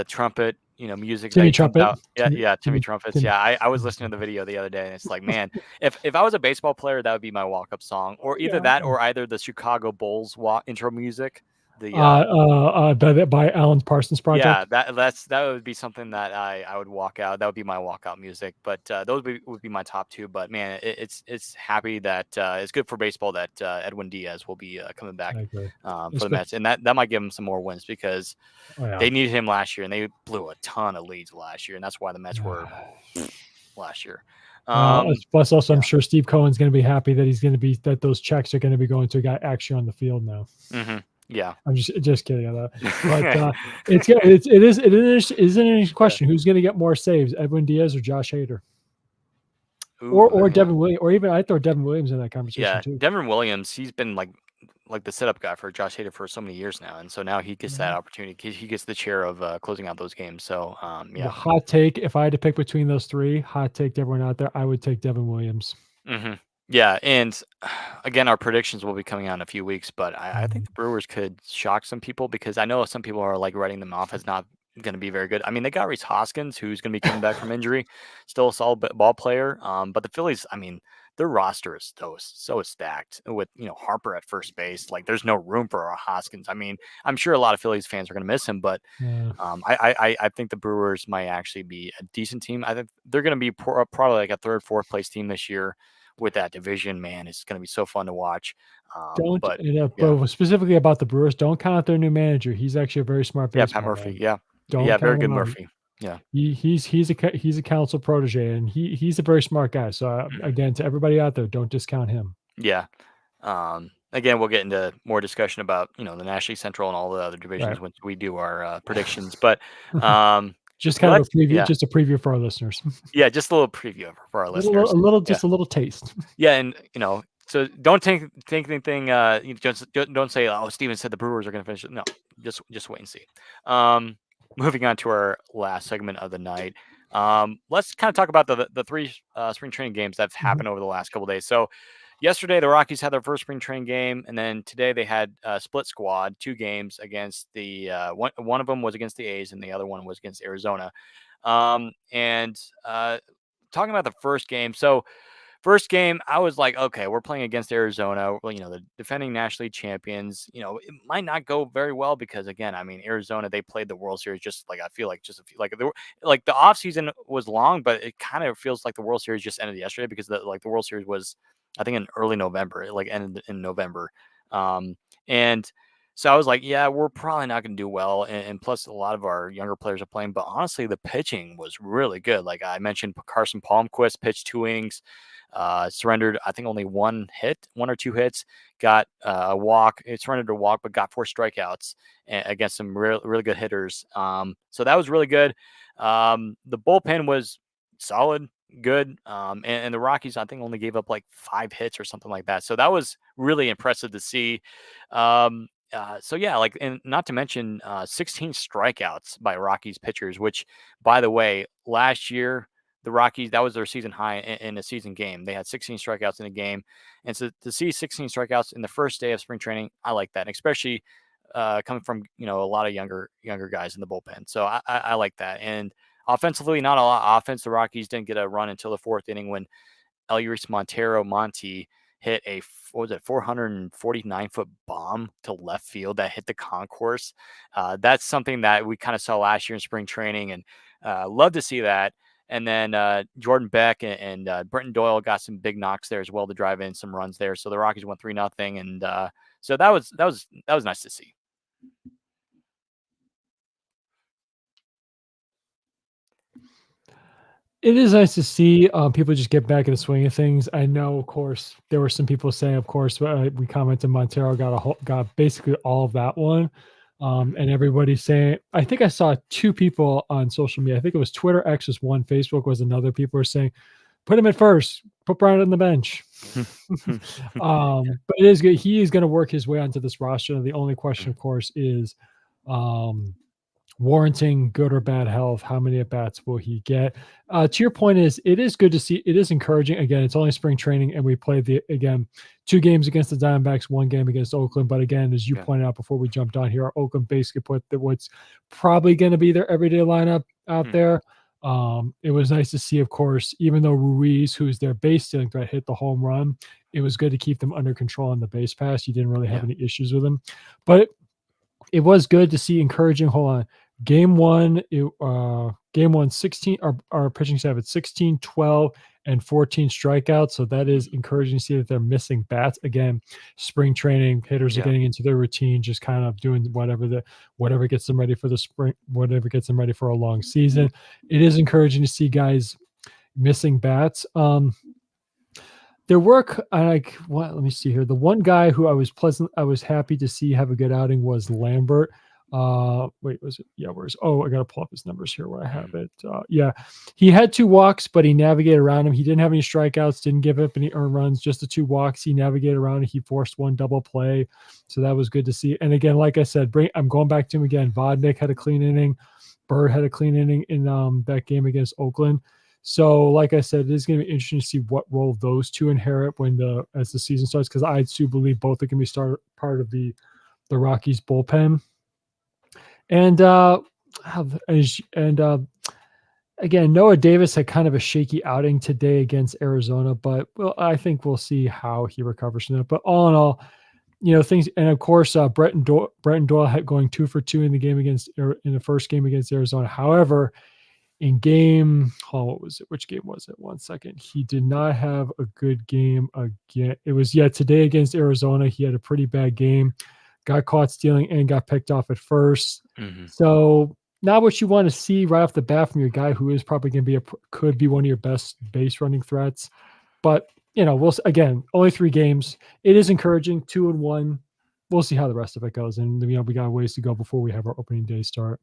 trumpet, music that Timmy he comes Trumpet. out. Yeah, yeah, Timmy Timmy. trumpets. Timmy. Yeah, I was Timmy listening to the Trumpet. video the other day, and it's like, man, if I was a baseball player, that would be my walk-up song, or either Yeah. that or either the Chicago Bulls intro music. The By Alan Parsons Yeah, Project. that would be something that I would walk out. That would be my walkout music. But those would be my top two. But man, it's happy that it's good for baseball that Edwin Diaz will be coming back I agree. for the Espe- Mets, and that might give him some more wins because Oh yeah. they needed him last year, and they blew a ton of leads last year, and that's why the Mets were Yeah. last year. Well, Um, plus also, I'm yeah. sure Steve Cohen's going to be happy that he's going to be that those checks are going to be going to a guy actually on the field now. Yeah. I'm just kidding on that, but it is an interesting Yeah. question. Who's going to get more saves, Edwin Diaz or Josh Hader, Ooh, or yeah. Devin Williams, or even I throw Devin Williams in that conversation Yeah, too. Devin Williams, he's been like the setup guy for Josh Hader for so many years now, and so now he gets that Mhm. opportunity. He gets the chair of closing out those games. So The yeah. hot take, if I had to pick between those three, hot take to everyone out there, I would take Devin Williams. hmm Yeah, and again, our predictions will be coming out in a few weeks, but I think Mhm. the Brewers could shock some people because I know some people are like writing them off as not going to be very good. I mean, they got Reese Hoskins, who's going to be coming back from injury, still a solid ball player. But the Phillies, I mean, their roster is so stacked with Harper at first base. Like, there's no room for a Hoskins. I mean, I'm sure a lot of Phillies fans are going to miss him, but Yeah. I think the Brewers might actually be a decent team. I think they're going to be probably like a third, fourth place team this year with that division. Man, it's going to be so fun to watch. Don't, But yeah, but specifically about the Brewers, don't count out their new manager. He's actually a very smart yeah, Pat baseball Murphy. man. Yeah, Don't yeah, very count good him out. Murphy. Yeah. He's a council protege, and he's a very smart guy. So Mhm. again, to everybody out there, don't discount him. Yeah. Again, we'll get into more discussion about the National League Central and all the other Right. divisions once we do our predictions. But um, Just kind of a let's preview, yeah, just a preview for our listeners. yeah, just a little preview for our little, listeners. Yeah. just a little taste. Yeah, and so don't think anything. Don't say, "Oh, Steven said the Brewers are going to finish it." No, just wait and see. Um, moving on to our last segment of the night. Let's kind of talk about the three spring training games that's Mhm. happened over the last couple days. So yesterday the Rockies had their first spring training game, and then today they had split squad, two games against the one of them was against the A's, and the other one was against Arizona. And talking about the first game, so first game, I was like, okay, we're playing against Arizona, well, the defending National League champions. It might not go very well because, again, I mean, Arizona, they played the World Series just like I feel like just a few, like the offseason was long, but it kind of feels like the World Series just ended yesterday because the World Series was, I think, in early November, it like ended in November. And so I was like, yeah, we're probably not going to do well. And plus, a lot of our younger players are playing. But honestly, the pitching was really good. Like I mentioned, Carson Palmquist pitched 2 innings, surrendered, I think, only one or two hits, got a walk. It surrendered a walk, but got 4 strikeouts against some really good hitters. So that was really good. The bullpen was solid, good. And the Rockies, I think, only gave up like 5 hits or something like that. So that was really impressive to see. So yeah, like, and not to mention 16 strikeouts by Rockies pitchers, which, by the way, last year the Rockies, that was their season high in a season game. They had 16 strikeouts in a game, and so to see 16 strikeouts in the first day of spring training, I like that, and especially coming from a lot of younger guys in the bullpen. So I like that. And offensively, not a lot of offense. The Rockies didn't get a run until the fourth inning when Elias Monty hit what was it, 449-foot bomb to left field that hit the concourse. That's something that we kind of saw last year in spring training, and love to see that. And then Jordan Beck and Brenton Doyle got some big knocks there as well to drive in some runs there. So the Rockies went 3-0, and so that was nice to see. It is nice to see people just get back in the swing of things. I know, of course, there were some people saying, of course, we commented Montero got basically all of that one. And everybody's saying, I think I saw two people on social media. I think it was Twitter, X was one, Facebook was another. People were saying, put him at first, put Brown on the bench. But it is good. He is going to work his way onto this roster. The only question, of course, is um, warranting good or bad health. How many at bats will he get? To your point, is it is good to see. It is encouraging. Again, it's only spring training, and we played again 2 games against the Diamondbacks, 1 game against Oakland. But again, as you Yeah. pointed out before we jumped on here, Oakland basically put what's probably going to be their everyday lineup out Mhm. there. It was nice to see, of course, even though Ruiz, who's their base stealing threat, hit the home run, it was good to keep them under control on the base pass. You didn't really have Yeah. any issues with them, but it was good to see encouraging. Hold on. Game one, 16, our pitching staff at 16, 12, and 14 strikeouts. So that is Mhm. encouraging to see that they're missing bats. Again, spring training, hitters are Yeah. getting into their routine, just kind of doing whatever gets them ready for the spring, whatever gets them ready for a long season. It is encouraging to see guys missing bats. Their work, let me see here. The one guy who I was happy to see have a good outing was Lambert. Wait, was it? Yeah, where's? Oh, I gotta pull up his numbers here where I have Mhm. it. Yeah, he had 2 walks, but he navigated around him. He didn't have any strikeouts, didn't give up any earned runs, just the 2 walks. He navigated around it. He forced one double play, so that was good to see. And again, like I said, I'm going back to him again. Vodnik had a clean inning. Bird had a clean inning in that game against Oakland. So, like I said, it is going to be interesting to see what role those two inherit as the season starts, because I do believe both are going to be part of the Rockies bullpen. And and again, Noah Davis had kind of a shaky outing today against Arizona, but I think we'll see how he recovers from that. But all in all, things, and of course, Bretton Doyle had going 2 for 2 in the first game against Arizona. However, what was it? Which game was it? 1 second. He did not have a good game again. It was, yeah, today against Arizona. He had a pretty bad game, got caught stealing and got picked off at first. Mhm. So not what you want to see right off the bat from your guy who is probably going to could be one of your best base running threats. But again, only 3 games. It is encouraging, 2-1. We'll see how the rest of it goes, and we got ways to go before we have our opening day start.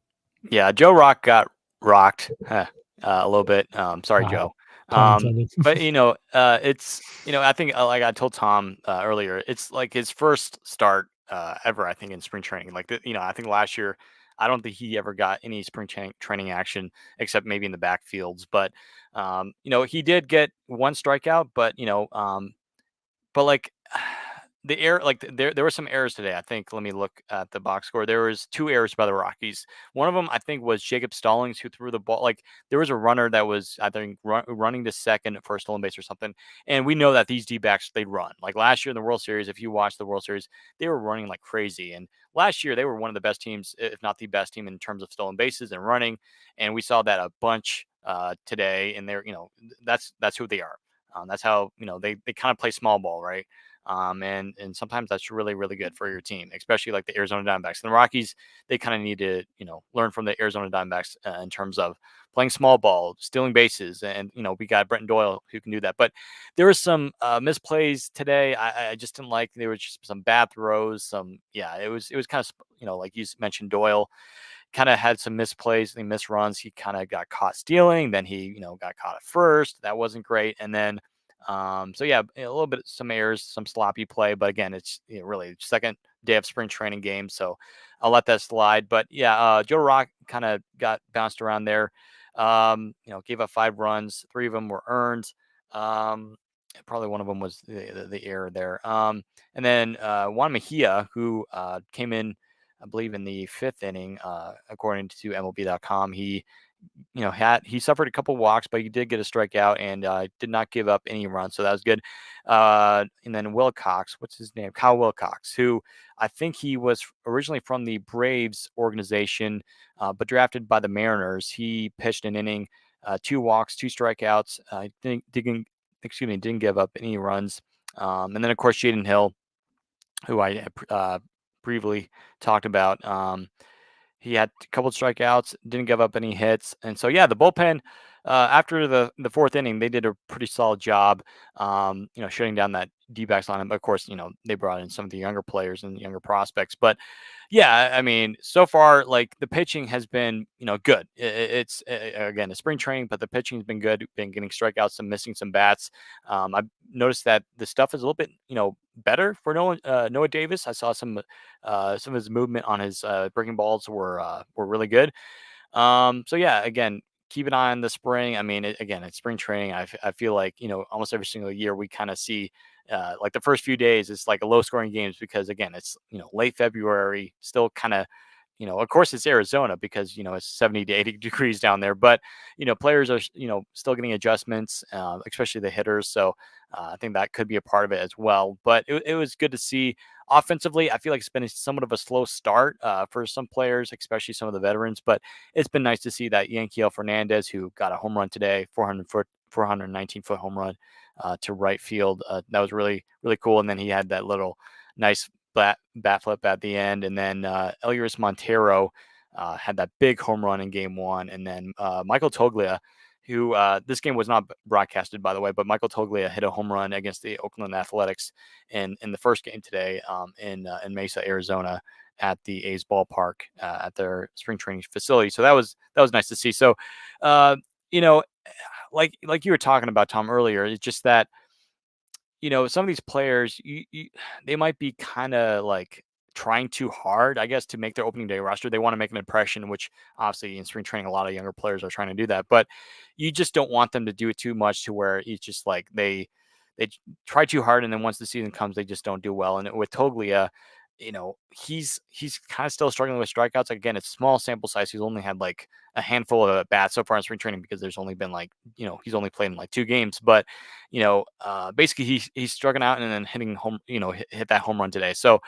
Yeah, Joe Rock got rocked, a little bit. Sorry, Haha, Joe. pun intended. But it's I think like I told Tom earlier, it's like his first start ever. I think in spring training. Like I think last year, I don't think he ever got any training action except maybe in the backfields. But he did get one strikeout, but like the error, like there were some errors today. I think. Let me look at the box score. There was 2 errors by the Rockies. One of them, I think, was Jacob Stallings who threw the ball. Like there was a runner that was, I think, running to second for a stolen base or something. And we know that these D backs they run. Like last year in the World Series, if you watch the World Series, they were running like crazy. And last year they were one of the best teams, if not the best team in terms of stolen bases and running. And we saw that a bunch today. And that's who they are. That's how they kind of play small ball, right? And sometimes that's really really good for your team, especially like the Arizona Diamondbacks and the Rockies. They kind of need to learn from the Arizona Diamondbacks in terms of playing small ball, stealing bases, and we got Brenton Doyle who can do that. But there was some misplays today. I just didn't like. There was just some bad throws. It was kind of like you mentioned, Doyle kind of had some misplays and misruns. He kind of got caught stealing. Then he, got caught at first. That wasn't great. And then, so yeah, a little bit, some errors, some sloppy play. But again, it's really second day of spring training game. So I'll let that slide. But yeah, Joe Rock kind of got bounced around there. Gave up 5 runs. 3 of them were earned. Um, Probably one of them was the error there. And then Juan Mejia, who came in I believe in the 5th inning, according to MLB.com. He suffered a couple walks, but he did get a strikeout and did not give up any runs, so that was good. And then Wilcox, what's his name? Kyle Wilcox, who I think he was originally from the Braves organization, but drafted by the Mariners. He pitched an inning, 2 walks, 2 strikeouts. I think didn't give up any runs. And then of course Jaden Hill, who I briefly talked about. He had a couple of strikeouts, didn't give up any hits, and so yeah, the bullpen after the 4th inning, they did a pretty solid job, shutting down that D-backs line. But of course, they brought in some of the younger players and younger prospects. But Yeah, I mean, so far, like the pitching has been, good. It's again a spring training, but the pitching's been good. Been getting strikeouts, some missing some bats. I've noticed that the stuff is a little bit, better for Noah Davis. I saw some of his movement on his breaking balls were really good. So yeah, again, keep an eye on the spring. I mean, again, it's spring training. I feel like almost every single year we kind of see like the first few days it's like a low scoring games because again it's late February, still kind of of course it's Arizona because it's 70 to 80 degrees down there, but players are still getting adjustments, especially the hitters. So I think that could be a part of it as well. But it was good to see offensively. I feel like it's been somewhat of a slow start for some players, especially some of the veterans. But it's been nice to see that Yanquiel Fernandez, who got a home run today, 419-foot home run to right field. That was really really cool. And then he had that little nice bat flip at the end. And then Elias Montero had that big home run in game one. And then Michael Toglia, who this game was not broadcasted, by the way, but Michael Toglia hit a home run against the Oakland Athletics in the first game today in Mesa, Arizona, at the A's ballpark at their spring training facility. So that was nice to see. So, you know, like you were talking about, Tom, earlier, it's just that some of these players, they might be kind of like trying too hard, I guess, to make their opening day roster. They want to make an impression, which obviously in spring training, a lot of younger players are trying to do that. But you just don't want them to do it too much to where it's just like they try too hard, and then once the season comes, they just don't do well. And with Toglia, he's kind of still struggling with strikeouts. Again, it's small sample size. He's only had like a handful of bats so far in spring training because there's only been like he's only played in like 2 games. But basically he's struggling out and then hitting home. Hit that home run today. So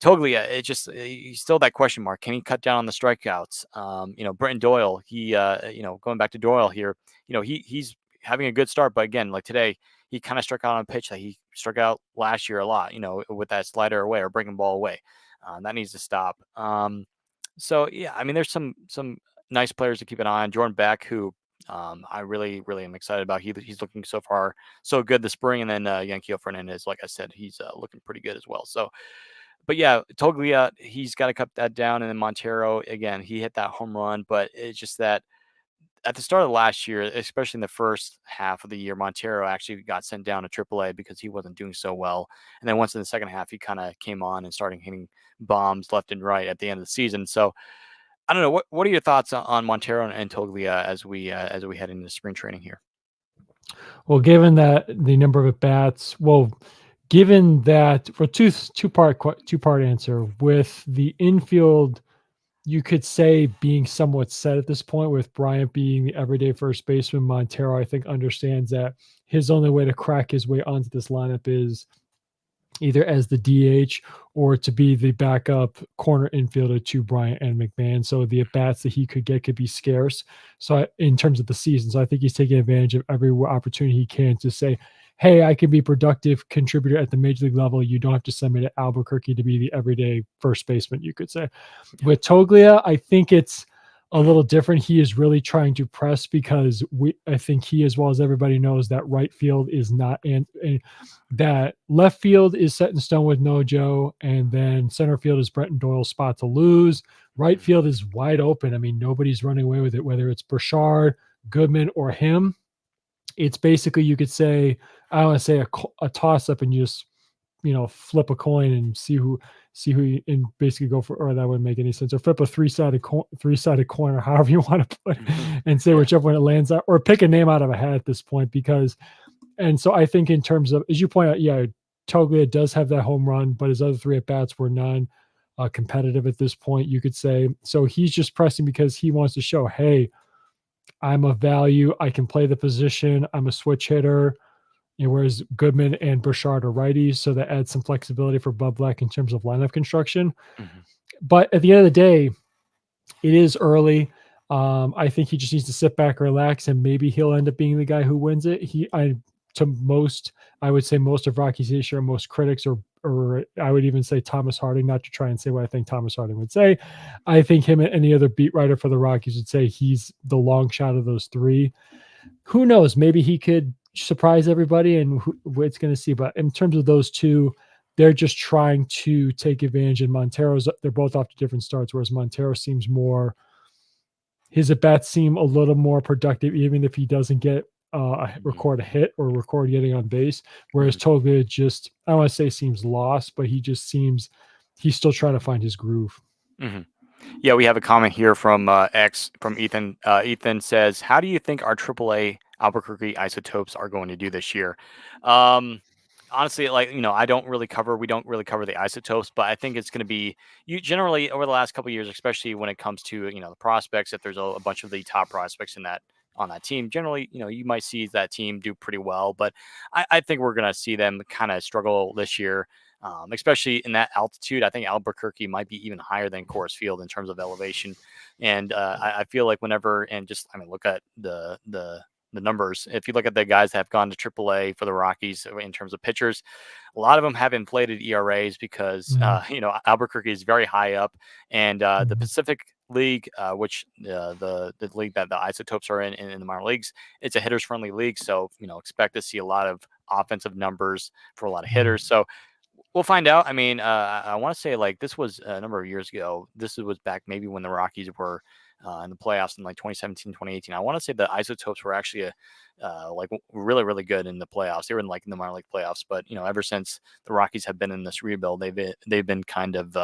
Toglia, it just he's still that question mark. Can he cut down on the strikeouts? Brenton Doyle, he going back to Doyle here, he's having a good start, but again, like today, he kind of struck out on a pitch that he struck out last year a lot, with that slider away or breaking ball away. That needs to stop. So yeah, I mean, there's some nice players to keep an eye on. Jordan Beck, who I really, really am excited about. He's looking so far so good this spring, and then Yanquiel Fernandez, like I said, he's looking pretty good as well. So but yeah, Toglia, he's got to cut that down. And then Montero, again, he hit that home run. But it's just that at the start of last year, especially in the first half of the year, Montero actually got sent down to AAA because he wasn't doing so well. And then once in the second half, he kind of came on and started hitting bombs left and right at the end of the season. So I don't know. What are your thoughts on Montero and Toglia as we head into spring training here? Well, given that the number of at bats, given that, well, two part answer with the infield, you could say being somewhat set at this point with Bryant being the everyday first baseman. Montero, I think, understands that his only way to crack his way onto this lineup is either as the DH or to be the backup corner infielder to Bryant and McMahon. So the at bats that he could get could be scarce. So in terms of the season, so I think he's taking advantage of every opportunity he can to say, "Hey, I can be productive contributor at the major league level. You don't have to send me to Albuquerque to be the everyday first baseman." You could say. With Toglia, I think it's a little different. He is really trying to press because I think he, as well as everybody knows, that right field is not, and that left field is set in stone with Nojo, and then center field is Brenton Doyle's spot to lose. Right Mhm. field is wide open. I mean, nobody's running away with it, whether it's Burchard, Goodman, or him. It's basically, you could say, I don't want to say a toss up and you just flip a coin and and basically go for, or that wouldn't make any sense, or flip a three-sided coin, or however you want to put it, and say Yeah. whichever one it lands at, or pick a name out of a hat at this point. Because, and so I think in terms of, as you point out, yeah, Toglia does have that home run, but his other three at bats were non competitive at this point, you could say. So he's just pressing because he wants to show, hey, I'm a value. I can play the position. I'm a switch hitter. Whereas Goodman and Burchard are righties, so that adds some flexibility for Bud Black in terms of lineup construction. Mhm. But at the end of the day, it is early. I think he just needs to sit back, relax, and maybe he'll end up being the guy who wins it. I would say most of Rocky's issue, most critics, or I would even say Thomas Harding, not to try and say what I think Thomas Harding would say. I think him and any other beat writer for the Rockies would say he's the long shot of those three. Who knows? Maybe he could surprise everybody, and it's going to see. But in terms of those two, they're just trying to take advantage. And Montero's they're both off to different starts, whereas Montero seems more his at bats seem a little more productive, even if he doesn't get Mhm, record a hit or record getting on base. Whereas mhm, Toglia just, I don't want to say seems lost, but he just seems he's still trying to find his groove. mhm. Yeah, we have a comment here from X from Ethan. Ethan says, "How do you think our AAA Albuquerque Isotopes are going to do this year?" Um, Honestly, like I don't really cover. We don't really cover the Isotopes, but I think it's going to be you generally over the last couple of years, especially when it comes to the prospects. If there's a bunch of the top prospects in that on that team, generally you might see that team do pretty well. But I think we're going to see them kind of struggle this year. Especially in that altitude. I think Albuquerque might be even higher than Coors Field in terms of elevation. And I feel like whenever, and just, I mean, look at the numbers. If you look at the guys that have gone to AAA for the Rockies in terms of pitchers, a lot of them have inflated ERAs because, Mhm, Albuquerque is very high up. And the mhm, Pacific League, which the league that the Isotopes are in the minor leagues, it's a hitters friendly league. So, expect to see a lot of offensive numbers for a lot of mhm, hitters. So we'll find out. I mean, I want to say like this was a number of years ago. This was back maybe when the Rockies were in the playoffs in like 2017, 2018. I want to say the Isotopes were actually really, really good in the playoffs. They were in like in the minor league playoffs, but ever since the Rockies have been in this rebuild, they've been kind of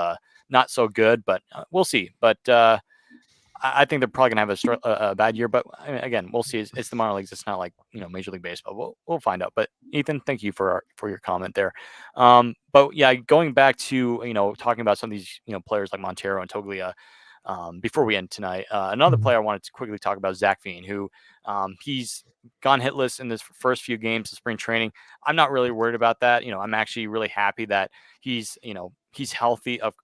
not so good. But we'll see. But I think they're probably gonna have a bad year, but I mean, again, we'll see. It's the minor leagues. It's not like Major League Baseball. We'll find out. But Ethan, thank you for your comment there. But yeah, going back to talking about some of these players like Montero and Toglia. Before we end tonight, another mhm, player I wanted to quickly talk about is Zach Veen, who he's gone hitless in his first few games of spring training. I'm not really worried about that. I'm actually really happy that he's healthy. Of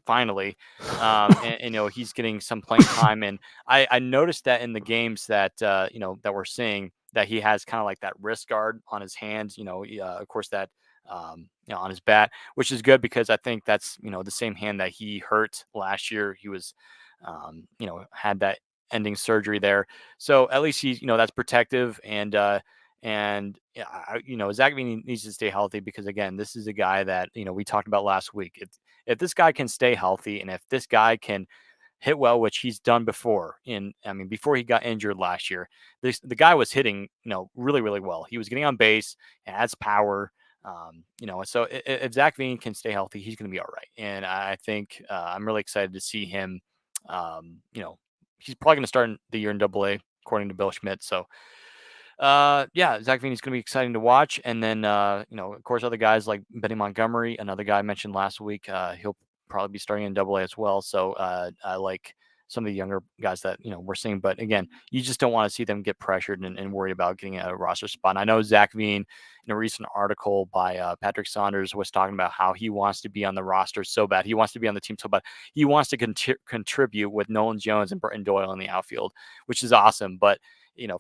finally, and he's getting some playing time. And I noticed that in the games that that we're seeing that he has kind of like that wrist guard on his hands. Of course that on his bat, which is good because I think that's the same hand that he hurt last year. He was had that ending surgery there, so at least he's that's protective. And yeah, Zach needs to stay healthy because again, this is a guy that we talked about last week. If this guy can stay healthy and if this guy can hit well, which he's done before. I mean, before he got injured last year, the guy was hitting, really, really well. He was getting on base, has power. So if Zach Veen can stay healthy, he's going to be all right. And I think I'm really excited to see him. He's probably going to start the year in Double A, according to Bill Schmidt. So yeah, Zach Veen is going to be exciting to watch. And then, of course, other guys like Benny Montgomery, another guy I mentioned last week, he'll probably be starting in Double A as well. So I like some of the younger guys that we're seeing. But again, you just don't want to see them get pressured and worried about getting a roster spot. And I know Zach Veen, in a recent article by Patrick Saunders, was talking about how he wants to be on the roster so bad. He wants to be on the team so bad. He wants to contribute with Nolan Jones and Britton Doyle in the outfield, which is awesome. But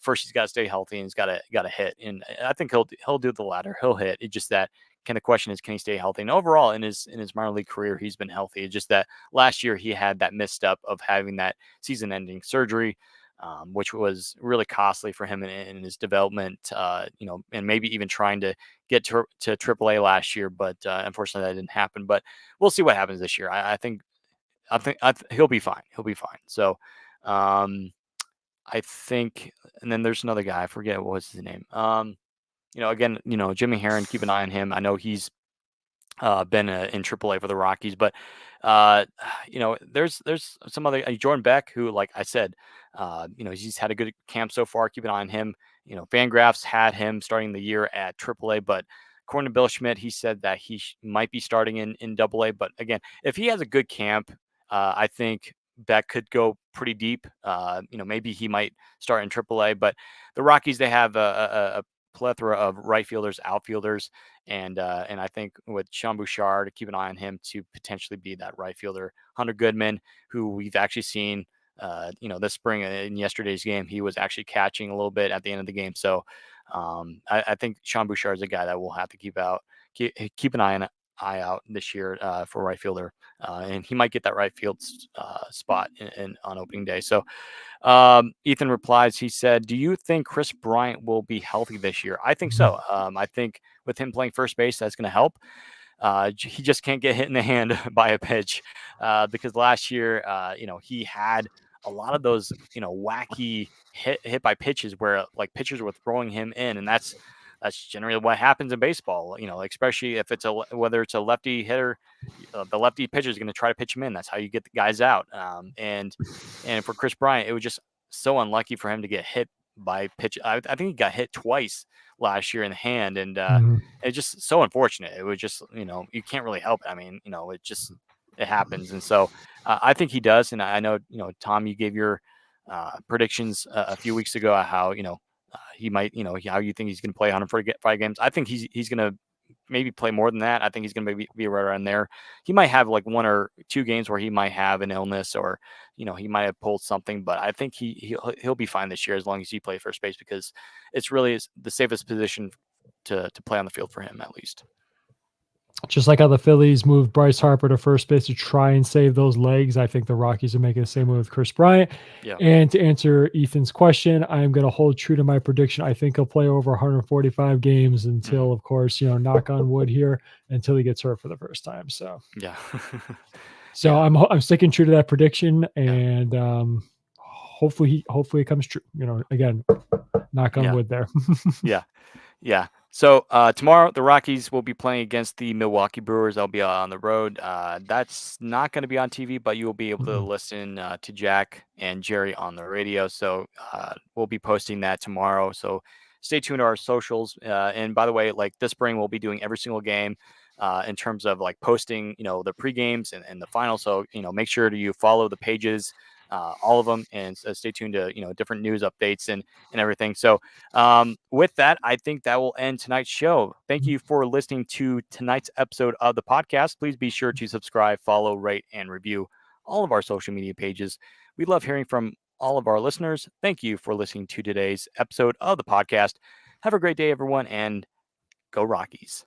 first he's got to stay healthy and he's got to hit. And I think he'll do the latter. He'll hit. It's just that the question is, can he stay healthy? And overall in his minor league career, he's been healthy. It's just that last year he had that misstep of having that season-ending surgery, which was really costly for him in his development. And maybe even trying to get to AAA last year, but unfortunately that didn't happen. But we'll see what happens this year. I think he'll be fine. He'll be fine. So. I think, and then there's another guy. I forget what was his name. Again, Jimmy Herron. Keep an eye on him. I know he's been in AAA for the Rockies, but uh, there's some other Jordan Beck who, like I said, he's had a good camp so far. Keep an eye on him. Fangraphs had him starting the year at AAA, but according to Bill Schmidt, he said that he might be starting in AA. But again, if he has a good camp, I think Beck could go pretty deep. Maybe he might start in AAA, but the Rockies, they have a plethora of right fielders, outfielders, and I think with Sean Bouchard, keep an eye on him to potentially be that right fielder. Hunter Goodman, who we've actually seen, this spring in yesterday's game, he was actually catching a little bit at the end of the game. So I think Sean Bouchard is a guy that we'll have to keep an eye out this year for right fielder, and he might get that right field spot on opening day. So Ethan replies, he said, "Do you think Chris Bryant will be healthy this year?" I think so. I think with him playing first base, that's going to help. He just can't get hit in the hand by a pitch because last year, he had a lot of those, wacky hit by pitches where like pitchers were throwing him in, and that's generally what happens in baseball. Especially if whether it's a lefty hitter, the lefty pitcher is going to try to pitch him in. That's how you get the guys out. And for Chris Bryant, it was just so unlucky for him to get hit by pitch. I think he got hit twice last year in the hand, and Mhm. it's just so unfortunate. It was just, you can't really help it. I mean, it happens. And so I think he does. And I know, Tom, you gave your predictions a few weeks ago, how, he might, how you think he's going to play 145 games. I think he's going to maybe play more than that. I think he's going to maybe be right around there. He might have like 1 or 2 games where he might have an illness, or he might have pulled something, but I think he'll be fine this year as long as he plays first base, because it's really the safest position to play on the field for him, at least. Just like how the Phillies moved Bryce Harper to first base to try and save those legs, I think the Rockies are making the same move with Chris Bryant. Yeah. And to answer Ethan's question, I'm going to hold true to my prediction. I think he'll play over 145 games until, of course, knock on wood here, until he gets hurt for the first time. So, Yeah. so Yeah. I'm sticking true to that prediction, Yeah. and hopefully it comes true. Again, knock on Yeah. wood there. Yeah. Yeah. So tomorrow, the Rockies will be playing against the Milwaukee Brewers. They'll be on the road. That's not going to be on TV, but you will be able to Mm-mm. listen to Jack and Jerry on the radio. So we'll be posting that tomorrow. So stay tuned to our socials. And by the way, like this spring, we'll be doing every single game in terms of like posting, the pre games and the final. So make sure you follow the pages. All of them, and stay tuned to different news updates and everything. So with that, I think that will end tonight's show. Thank you for listening to tonight's episode of the podcast. Please be sure to subscribe, follow, rate, and review all of our social media pages. We love hearing from all of our listeners. Thank you for listening to today's episode of the podcast. Have a great day, everyone, and go Rockies.